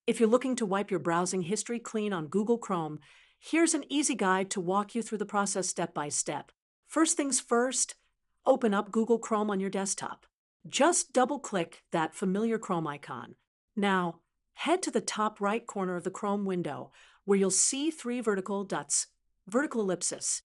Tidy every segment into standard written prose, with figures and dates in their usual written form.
If you're looking to wipe your browsing history clean on Google Chrome, here's an easy guide to walk you through the process step by step. First things first, open up Google Chrome on your desktop. Just double-click that familiar Chrome icon. Now, head to the top right corner of the Chrome window where you'll see three vertical dots, vertical ellipsis.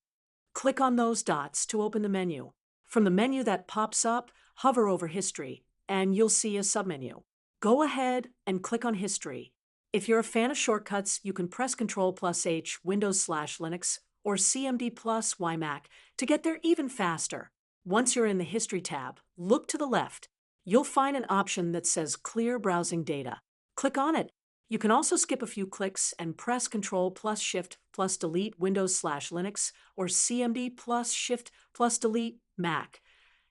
Click on those dots to open the menu. From the menu that pops up, hover over History, and you'll see a submenu. Go ahead and click on History. If you're a fan of shortcuts, you can press Ctrl+H Windows/Linux or CMD+Y Mac to get there even faster. Once you're in the History tab, look to the left. You'll find an option that says Clear Browsing Data. Click on it. You can also skip a few clicks and press Ctrl+Shift+Delete Windows/Linux or CMD+Shift+Delete Mac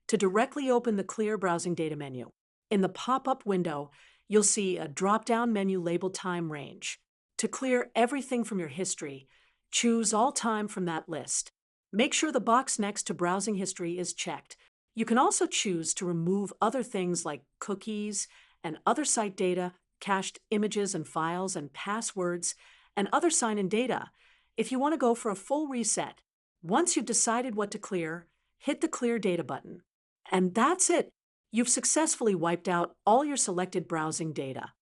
to directly open the Clear Browsing Data menu. In the pop-up window, you'll see a drop-down menu labeled Time Range. To clear everything from your history, choose all time from that list. Make sure the box next to Browsing History is checked. You can also choose to remove other things like cookies and other site data, cached images and files and passwords, and other sign-in data if you want to go for a full reset. Once you've decided what to clear, hit the Clear Data button. And that's it. You've successfully wiped out all your selected browsing data.